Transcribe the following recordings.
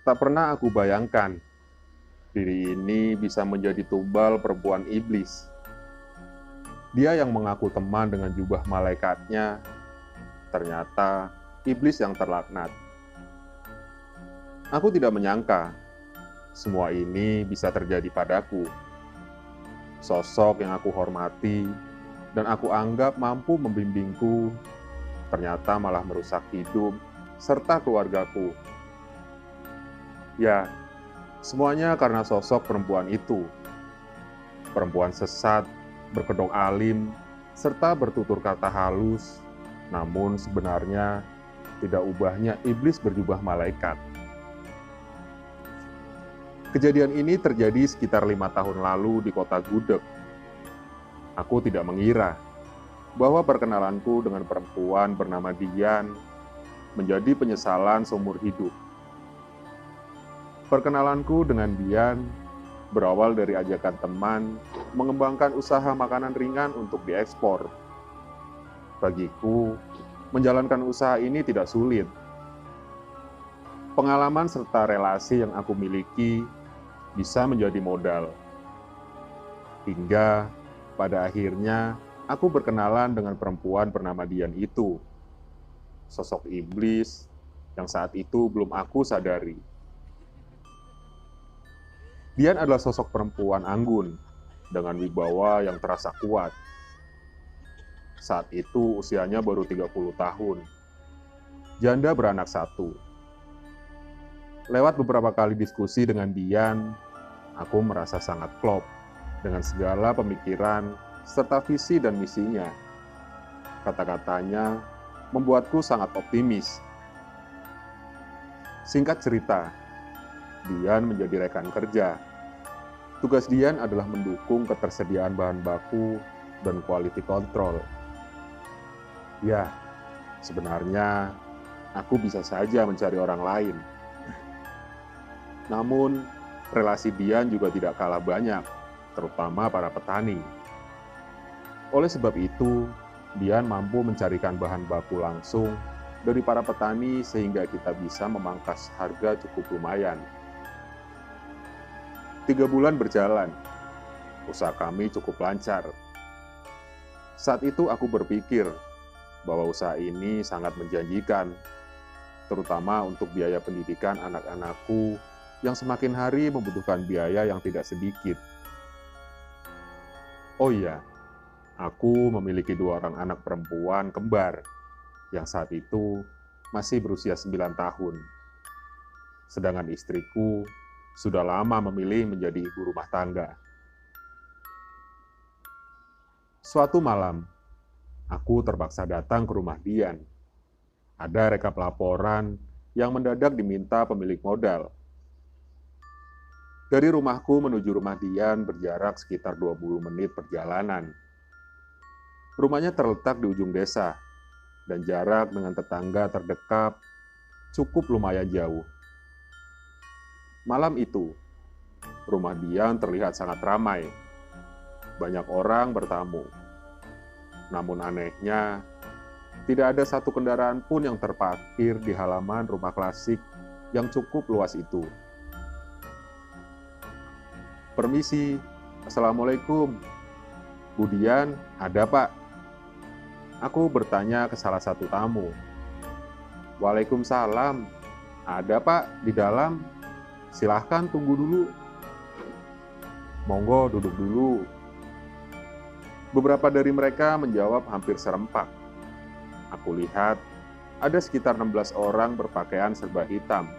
Tak pernah aku bayangkan diri ini bisa menjadi tumbal perempuan iblis. Dia yang mengaku teman dengan jubah malaikatnya, ternyata iblis yang terlaknat. Aku tidak menyangka semua ini bisa terjadi padaku. Sosok yang aku hormati dan aku anggap mampu membimbingku, ternyata malah merusak hidup serta keluargaku. Ya, semuanya karena sosok perempuan itu. Perempuan sesat, berkedok alim, serta bertutur kata halus, namun sebenarnya tidak ubahnya iblis berjubah malaikat. Kejadian ini terjadi sekitar 5 tahun lalu di kota Gudeg. Aku tidak mengira bahwa perkenalanku dengan perempuan bernama Dian menjadi penyesalan seumur hidup. Perkenalanku dengan Dian berawal dari ajakan teman mengembangkan usaha makanan ringan untuk diekspor. Bagiku, menjalankan usaha ini tidak sulit. Pengalaman serta relasi yang aku miliki bisa menjadi modal. Hingga pada akhirnya aku berkenalan dengan perempuan bernama Dian itu. Sosok iblis yang saat itu belum aku sadari. Dian adalah sosok perempuan anggun dengan wibawa yang terasa kuat. Saat itu usianya baru 30 tahun. Janda beranak satu. Lewat beberapa kali diskusi dengan Dian, aku merasa sangat klop dengan segala pemikiran serta visi dan misinya. Kata-katanya membuatku sangat optimis. Singkat cerita, Dian menjadi rekan kerja. Tugas Dian adalah mendukung ketersediaan bahan baku dan quality control. Ya, sebenarnya aku bisa saja mencari orang lain. Namun, relasi Dian juga tidak kalah banyak, terutama para petani. Oleh sebab itu, Dian mampu mencarikan bahan baku langsung dari para petani sehingga kita bisa memangkas harga cukup lumayan. 3 bulan berjalan, usaha kami cukup lancar. Saat itu aku berpikir bahwa usaha ini sangat menjanjikan, terutama untuk biaya pendidikan anak-anakku yang semakin hari membutuhkan biaya yang tidak sedikit. Oh iya, aku memiliki 2 orang anak perempuan kembar yang saat itu masih berusia 9 tahun. Sedangkan istriku sudah lama memilih menjadi ibu rumah tangga. Suatu malam, aku terpaksa datang ke rumah Dian. Ada rekap laporan yang mendadak diminta pemilik modal. Dari rumahku menuju rumah Dian berjarak sekitar 20 menit perjalanan. Rumahnya terletak di ujung desa, dan jarak dengan tetangga terdekat cukup lumayan jauh. Malam itu, rumah Dian terlihat sangat ramai. Banyak orang bertamu. Namun anehnya, tidak ada satu kendaraan pun yang terparkir di halaman rumah klasik yang cukup luas itu. Permisi, Assalamualaikum. Bu Dian, ada Pak? Aku bertanya ke salah satu tamu. Waalaikumsalam. Ada Pak, di dalam. Silahkan tunggu dulu. Monggo duduk dulu. Beberapa dari mereka menjawab hampir serempak. Aku lihat ada sekitar 16 orang berpakaian serba hitam.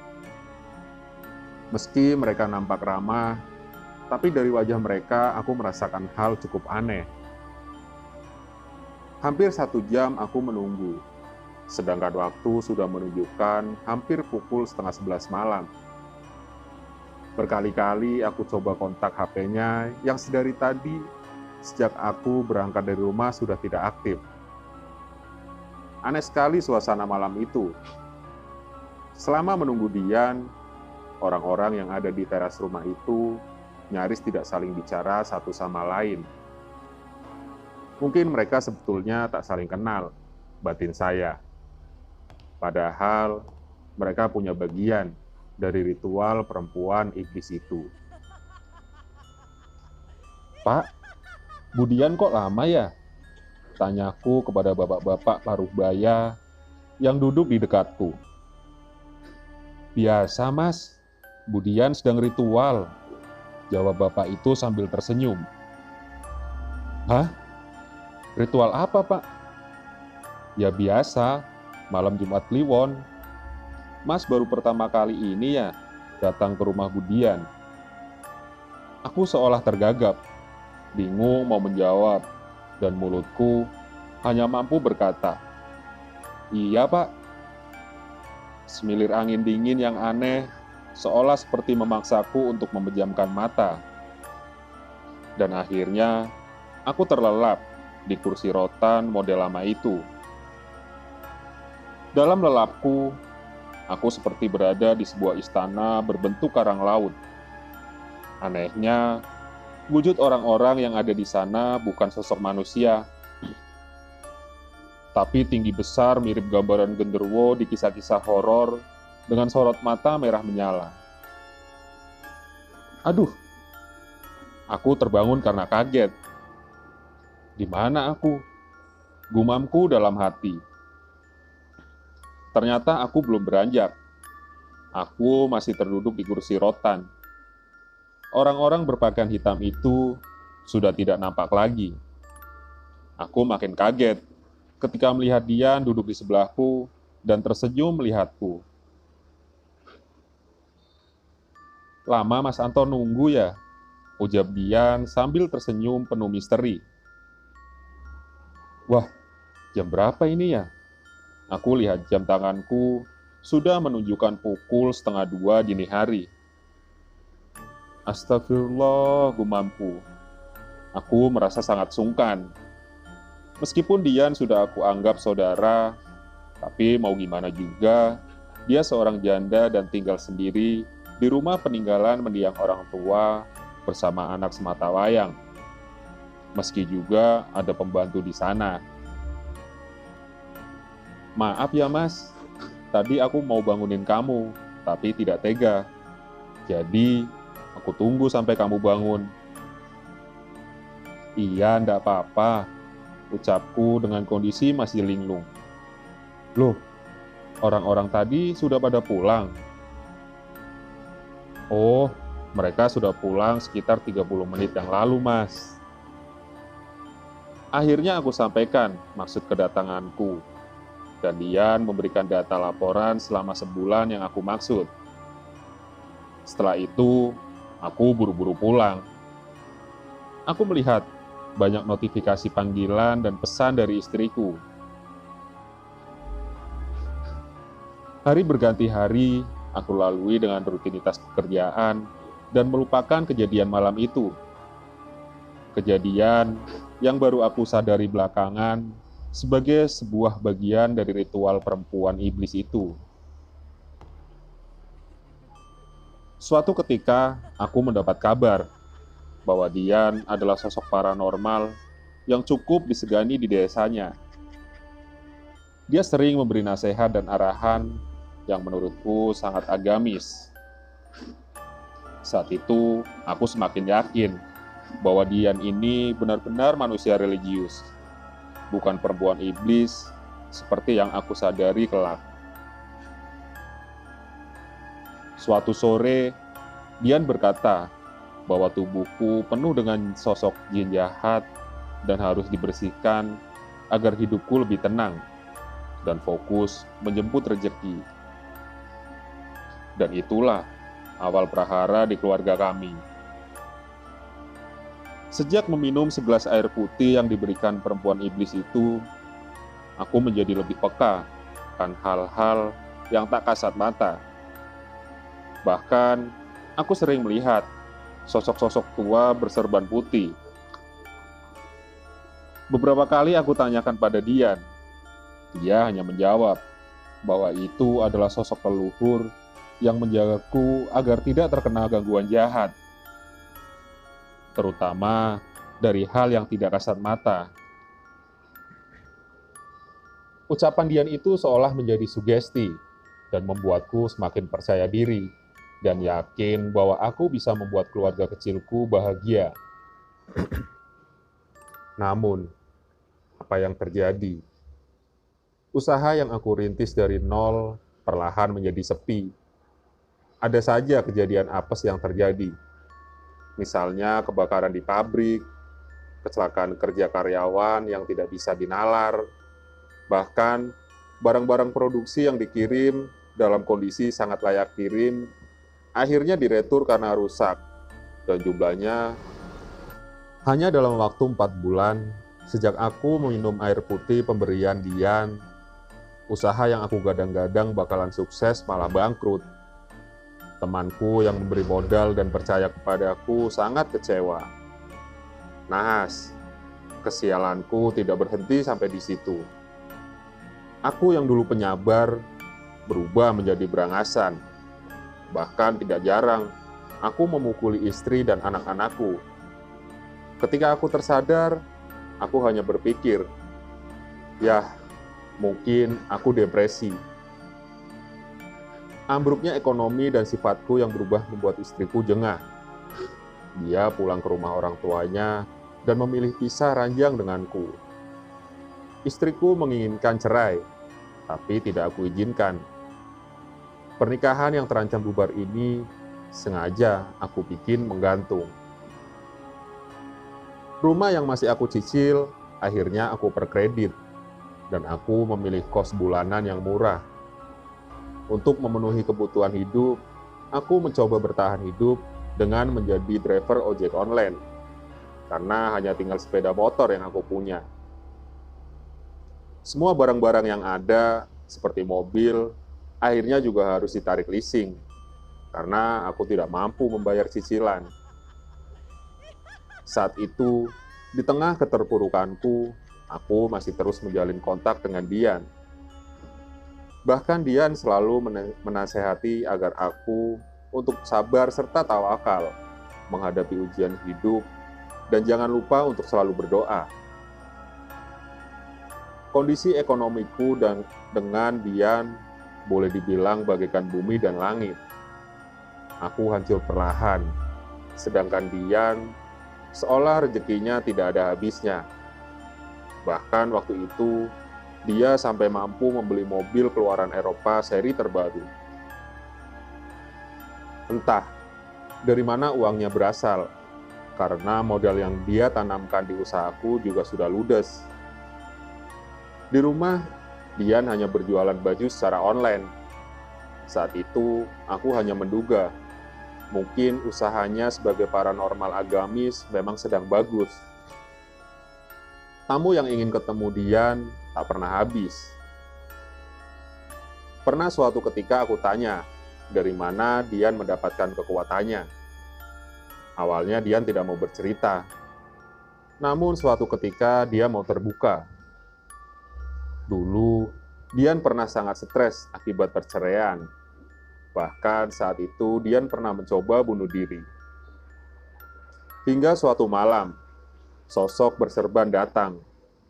Meski mereka nampak ramah, tapi dari wajah mereka aku merasakan hal cukup aneh. Hampir 1 jam aku menunggu, sedangkan waktu sudah menunjukkan hampir pukul setengah 11 malam. Berkali-kali aku coba kontak HP-nya yang sedari tadi, sejak aku berangkat dari rumah sudah tidak aktif. Aneh sekali suasana malam itu. Selama menunggu Dian, orang-orang yang ada di teras rumah itu nyaris tidak saling bicara satu sama lain. Mungkin mereka sebetulnya tak saling kenal, batin saya. Padahal mereka punya bagian dari ritual perempuan iblis itu. "Pak, Budian kok lama ya?" tanyaku kepada bapak-bapak paruh baya yang duduk di dekatku. "Biasa, Mas. Budian sedang ritual," jawab bapak itu sambil tersenyum. "Hah? Ritual apa, Pak?" "Ya biasa, malam Jumat Kliwon. Mas baru pertama kali ini ya datang ke rumah Budian." Aku seolah tergagap, bingung mau menjawab, dan mulutku hanya mampu berkata, "Iya, Pak." Semilir angin dingin yang aneh seolah seperti memaksaku untuk memejamkan mata. Dan akhirnya, aku terlelap di kursi rotan model lama itu. Dalam lelapku, aku seperti berada di sebuah istana berbentuk karang laut. Anehnya, wujud orang-orang yang ada di sana bukan sosok manusia, tapi tinggi besar mirip gambaran genderuwo di kisah-kisah horor dengan sorot mata merah menyala. Aduh, aku terbangun karena kaget. Di mana aku? Gumamku dalam hati. Ternyata aku belum beranjak. Aku masih terduduk di kursi rotan. Orang-orang berpakaian hitam itu sudah tidak nampak lagi. Aku makin kaget ketika melihat Dian duduk di sebelahku dan tersenyum melihatku. "Lama Mas Anton nunggu ya?" ujar Dian sambil tersenyum penuh misteri. "Wah, jam berapa ini ya?" Aku lihat jam tanganku sudah menunjukkan pukul 1:30 dini hari. Astagfirullah, gumamku. Aku merasa sangat sungkan. Meskipun Dian sudah aku anggap saudara, tapi mau gimana juga, dia seorang janda dan tinggal sendiri di rumah peninggalan mendiang orang tua bersama anak sematawayang. Meski juga ada pembantu di sana. "Maaf ya Mas, tadi aku mau bangunin kamu, tapi tidak tega. Jadi, aku tunggu sampai kamu bangun." "Iya, ndak apa-apa," ucapku dengan kondisi masih linglung. "Loh, orang-orang tadi sudah pada pulang?" "Oh, mereka sudah pulang sekitar 30 menit yang lalu, Mas." Akhirnya aku sampaikan maksud kedatanganku, dan Dian memberikan data laporan selama sebulan yang aku maksud. Setelah itu, aku buru-buru pulang. Aku melihat banyak notifikasi panggilan dan pesan dari istriku. Hari berganti hari, aku lalui dengan rutinitas pekerjaan dan melupakan kejadian malam itu. Kejadian yang baru aku sadari belakangan sebagai sebuah bagian dari ritual perempuan iblis itu. Suatu ketika, aku mendapat kabar bahwa Dian adalah sosok paranormal yang cukup disegani di desanya. Dia sering memberi nasihat dan arahan yang menurutku sangat agamis. Saat itu, aku semakin yakin bahwa Dian ini benar-benar manusia religius, bukan perempuan iblis seperti yang aku sadari kelak. Suatu sore, Dian berkata bahwa tubuhku penuh dengan sosok jin jahat dan harus dibersihkan agar hidupku lebih tenang dan fokus menjemput rezeki. Dan itulah awal prahara di keluarga kami. Sejak meminum segelas air putih yang diberikan perempuan iblis itu, aku menjadi lebih peka akan hal-hal yang tak kasat mata. Bahkan, aku sering melihat sosok-sosok tua berserban putih. Beberapa kali aku tanyakan pada Dian. Dia hanya menjawab bahwa itu adalah sosok leluhur yang menjagaku agar tidak terkena gangguan jahat, terutama dari hal yang tidak kasat mata. Ucapan Dian itu seolah menjadi sugesti dan membuatku semakin percaya diri dan yakin bahwa aku bisa membuat keluarga kecilku bahagia. Namun, apa yang terjadi? Usaha yang aku rintis dari nol perlahan menjadi sepi. Ada saja kejadian apes yang terjadi. Misalnya kebakaran di pabrik, kecelakaan kerja karyawan yang tidak bisa dinalar, bahkan barang-barang produksi yang dikirim dalam kondisi sangat layak kirim, akhirnya diretur karena rusak, dan jumlahnya hanya dalam waktu 4 bulan, sejak aku meminum air putih pemberian Dian, usaha yang aku gadang-gadang bakalan sukses malah bangkrut. Temanku yang memberi modal dan percaya kepadaku sangat kecewa. Nahas, kesialanku tidak berhenti sampai di situ. Aku yang dulu penyabar, berubah menjadi berangasan. Bahkan tidak jarang, aku memukuli istri dan anak-anakku. Ketika aku tersadar, aku hanya berpikir, "Yah, mungkin aku depresi." Ambruknya ekonomi dan sifatku yang berubah membuat istriku jengah. Dia pulang ke rumah orang tuanya dan memilih pisah ranjang denganku. Istriku menginginkan cerai, tapi tidak aku izinkan. Pernikahan yang terancam bubar ini sengaja aku bikin menggantung. Rumah yang masih aku cicil, akhirnya aku perkredit, dan aku memilih kos bulanan yang murah. Untuk memenuhi kebutuhan hidup, aku mencoba bertahan hidup dengan menjadi driver ojek online, karena hanya tinggal sepeda motor yang aku punya. Semua barang-barang yang ada, seperti mobil, akhirnya juga harus ditarik leasing, karena aku tidak mampu membayar cicilan. Saat itu, di tengah keterpurukanku, aku masih terus menjalin kontak dengan Dian. Bahkan Dian selalu menasehati agar aku untuk sabar serta tawakal menghadapi ujian hidup, dan jangan lupa untuk selalu berdoa. Kondisi ekonomiku dan dengan Dian boleh dibilang bagaikan bumi dan langit. Aku hancur perlahan, sedangkan Dian seolah rezekinya tidak ada habisnya. Bahkan waktu itu, dia sampai mampu membeli mobil keluaran Eropa seri terbaru. Entah dari mana uangnya berasal, karena modal yang dia tanamkan di usahaku juga sudah ludes. Di rumah, Dian hanya berjualan baju secara online. Saat itu, aku hanya menduga, mungkin usahanya sebagai paranormal agamis memang sedang bagus. Tamu yang ingin ketemu Dian tak pernah habis. Pernah suatu ketika aku tanya, dari mana Dian mendapatkan kekuatannya. Awalnya Dian tidak mau bercerita. Namun suatu ketika dia mau terbuka. Dulu, Dian pernah sangat stres akibat perceraian. Bahkan saat itu Dian pernah mencoba bunuh diri. Hingga suatu malam, sosok berserban datang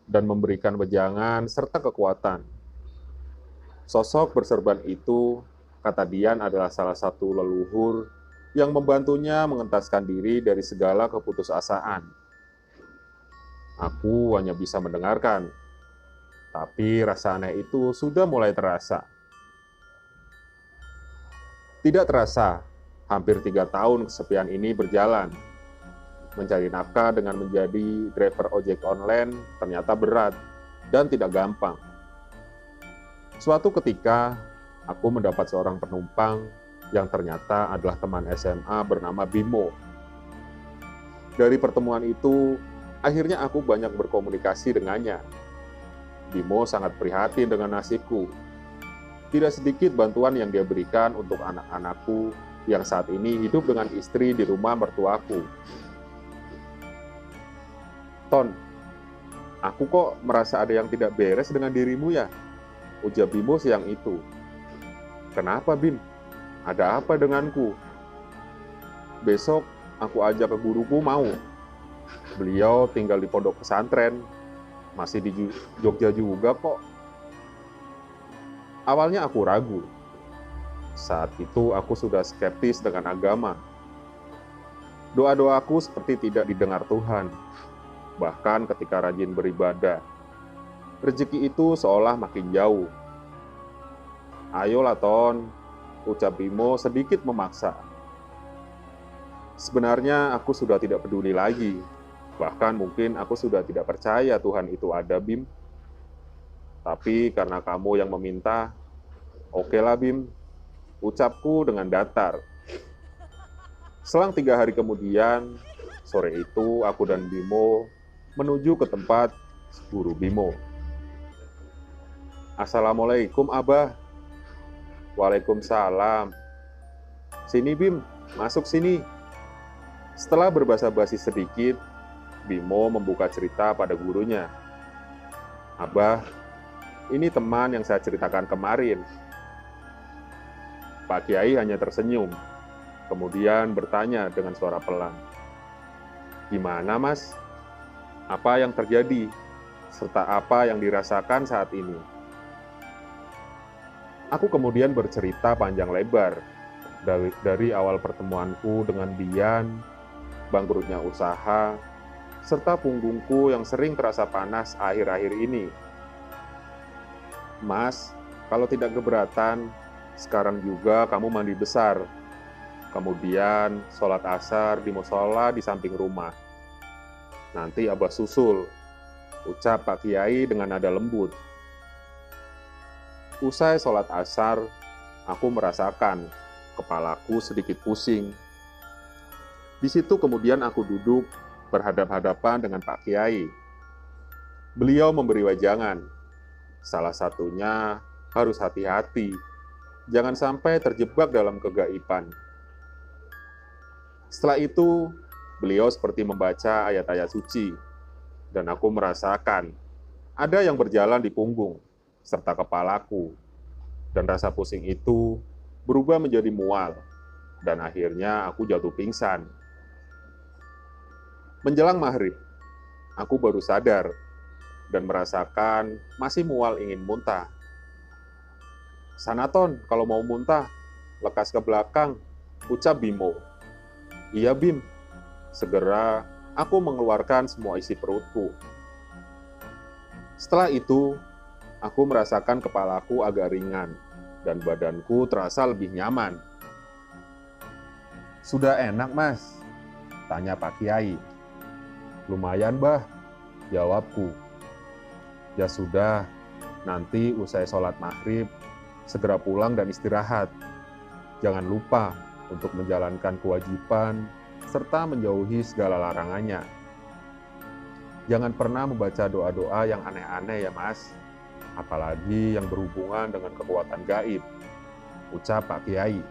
dan memberikan wejangan serta kekuatan. Sosok berserban itu, kata Dian, adalah salah satu leluhur yang membantunya mengentaskan diri dari segala keputusasaan. Aku hanya bisa mendengarkan, tapi rasa aneh itu sudah mulai terasa. Tidak terasa, hampir 3 tahun kesepian ini berjalan. Mencari nafkah dengan menjadi driver ojek online ternyata berat dan tidak gampang. Suatu ketika, aku mendapat seorang penumpang yang ternyata adalah teman SMA bernama Bimo. Dari pertemuan itu, akhirnya aku banyak berkomunikasi dengannya. Bimo sangat prihatin dengan nasibku. Tidak sedikit bantuan yang dia berikan untuk anak-anakku yang saat ini hidup dengan istri di rumah mertuaku. "Ton, aku kok merasa ada yang tidak beres dengan dirimu ya?" ujar Bimo siang itu. "Kenapa, Bim? Ada apa denganku?" "Besok aku ajak ke guruku mau. Beliau tinggal di pondok pesantren, masih di Jogja juga kok." Awalnya aku ragu. Saat itu aku sudah skeptis dengan agama. Doa-doaku seperti tidak didengar Tuhan. Bahkan ketika rajin beribadah, rezeki itu seolah makin jauh. Ayolah Ton, ucap Bimo sedikit memaksa. Sebenarnya aku sudah tidak peduli lagi. Bahkan mungkin aku sudah tidak percaya Tuhan itu ada, Bim. Tapi karena kamu yang meminta, okelah Bim, ucapku dengan datar. Selang 3 hari kemudian, sore itu aku dan Bimo menuju ke tempat guru Bimo. Assalamualaikum Abah. Waalaikumsalam. Sini Bim, masuk sini. Setelah berbasa-basi sedikit, Bimo membuka cerita pada gurunya. Abah, ini teman yang saya ceritakan kemarin. Pak Kiai hanya tersenyum, kemudian bertanya dengan suara pelan. Gimana mas? Apa yang terjadi? Serta apa yang dirasakan saat ini? Aku kemudian bercerita panjang lebar dari awal pertemuanku dengan Dian, bangkrutnya usaha, serta punggungku yang sering terasa panas akhir-akhir ini. Mas, kalau tidak keberatan, sekarang juga kamu mandi besar. Kemudian sholat asar di musola di samping rumah. Nanti Abah susul, ucap Pak Kiai dengan nada lembut. Usai sholat asar, aku merasakan kepalaku sedikit pusing. Di situ kemudian aku duduk berhadap-hadapan dengan Pak Kiai. Beliau memberi wejangan. Salah satunya harus hati-hati, jangan sampai terjebak dalam kegaiban. Setelah itu, beliau seperti membaca ayat-ayat suci, dan aku merasakan ada yang berjalan di punggung serta kepalaku, dan rasa pusing itu berubah menjadi mual, dan akhirnya aku jatuh pingsan. Menjelang maghrib, aku baru sadar dan merasakan masih mual ingin muntah. Sanaton, kalau mau muntah, lekas ke belakang, ucap Bimo. Iya Bim, segera aku mengeluarkan semua isi perutku. Setelah itu, aku merasakan kepalaku agak ringan dan badanku terasa lebih nyaman. Sudah enak mas? Tanya Pak Kiai. Lumayan bah, jawabku. Ya sudah, nanti usai sholat maghrib, segera pulang dan istirahat. Jangan lupa untuk menjalankan kewajiban serta menjauhi segala larangannya. Jangan pernah membaca doa-doa yang aneh-aneh ya mas, apalagi yang berhubungan dengan kekuatan gaib, ucap Pak Kiai.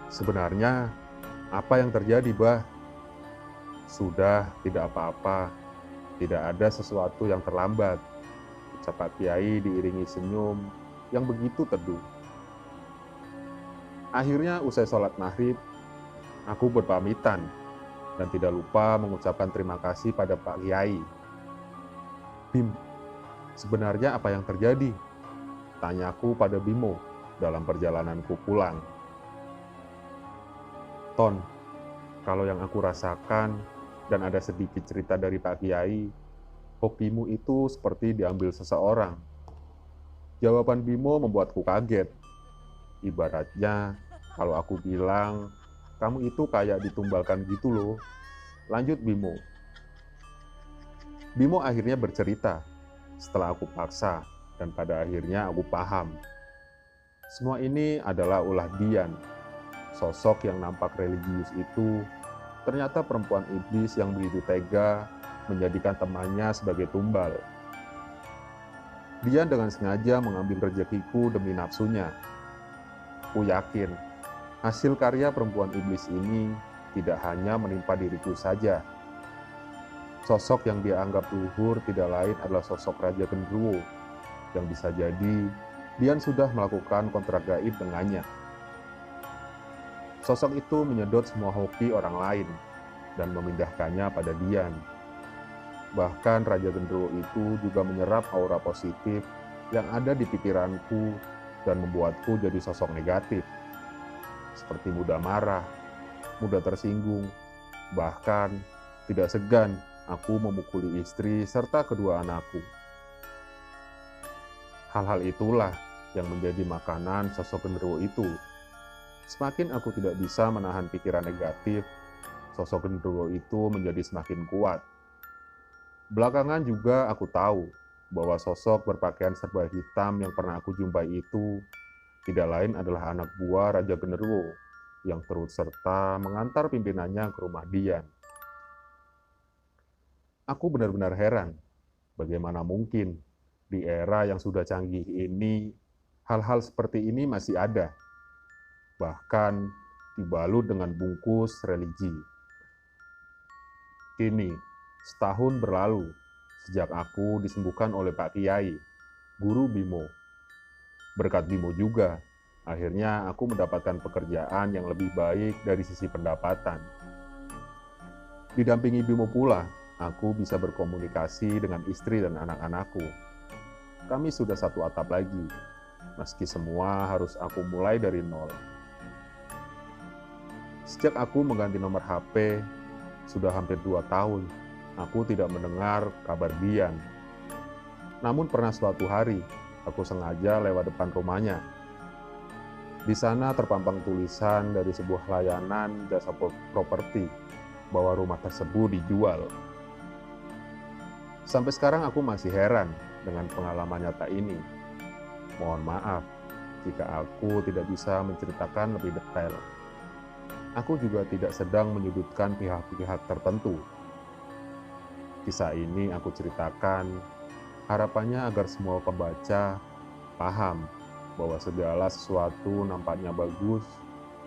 Sebenarnya, apa yang terjadi, Bah? Sudah, tidak apa-apa. Tidak ada sesuatu yang terlambat, ucap Pak Kiai diiringi senyum yang begitu teduh. Akhirnya, usai sholat maghrib, aku berpamitan dan tidak lupa mengucapkan terima kasih pada Pak Kiai. Bim, sebenarnya apa yang terjadi? Tanyaku pada Bimo dalam perjalananku pulang. Ton, kalau yang aku rasakan dan ada sedikit cerita dari Pak Kiai, hokimu itu seperti diambil seseorang. Jawaban Bimo membuatku kaget. Ibaratnya, kalau aku bilang, kamu itu kayak ditumbalkan gitu loh. Lanjut Bimo. Bimo akhirnya bercerita. Setelah aku paksa, dan pada akhirnya aku paham. Semua ini adalah ulah Dian. Sosok yang nampak religius itu ternyata perempuan iblis yang begitu tega menjadikan temannya sebagai tumbal. Dian dengan sengaja mengambil rezekiku demi nafsunya. Aku yakin, hasil karya perempuan iblis ini tidak hanya menimpa diriku saja. Sosok yang dia anggap luhur tidak lain adalah sosok Raja Genderuwo, yang bisa jadi Dian sudah melakukan kontrak gaib dengannya. Sosok itu menyedot semua hoki orang lain dan memindahkannya pada Dian. Bahkan Raja Genderuwo itu juga menyerap aura positif yang ada di pikiranku dan membuatku jadi sosok negatif, seperti mudah marah, mudah tersinggung, bahkan tidak segan aku memukuli istri serta kedua anakku. Hal-hal itulah yang menjadi makanan sosok genderuwo itu. Semakin aku tidak bisa menahan pikiran negatif, sosok genderuwo itu menjadi semakin kuat. Belakangan juga aku tahu bahwa sosok berpakaian serba hitam yang pernah aku jumpai itu tidak lain adalah anak buah Raja Genderuwo yang turut serta mengantar pimpinannya ke rumah Dian. Aku benar-benar heran, bagaimana mungkin di era yang sudah canggih ini hal-hal seperti ini masih ada, bahkan dibalut dengan bungkus religi. Kini, setahun berlalu sejak aku disembuhkan oleh Pak Kiai, Guru Bimo. Berkat Bimo juga, akhirnya aku mendapatkan pekerjaan yang lebih baik dari sisi pendapatan. Didampingi Bimo pula, aku bisa berkomunikasi dengan istri dan anak-anakku. Kami sudah satu atap lagi, meski semua harus aku mulai dari nol. Sejak aku mengganti nomor HP, sudah hampir 2 tahun, aku tidak mendengar kabar Dian. Namun pernah suatu hari, aku sengaja lewat depan rumahnya. Di sana terpampang tulisan dari sebuah layanan jasa properti bahwa rumah tersebut dijual. Sampai sekarang aku masih heran dengan pengalaman nyata ini. Mohon maaf jika aku tidak bisa menceritakan lebih detail. Aku juga tidak sedang menyudutkan pihak-pihak tertentu. Kisah ini aku ceritakan harapannya agar semua pembaca paham bahwa segala sesuatu nampaknya bagus,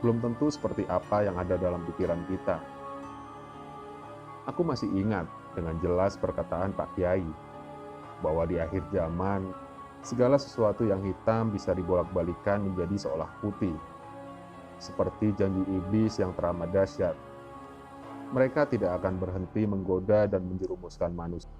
belum tentu seperti apa yang ada dalam pikiran kita. Aku masih ingat dengan jelas perkataan Pak Kiai, bahwa di akhir zaman, segala sesuatu yang hitam bisa dibolak-balikan menjadi seolah putih. Seperti janji iblis yang teramat dahsyat. Mereka tidak akan berhenti menggoda dan menjerumuskan manusia.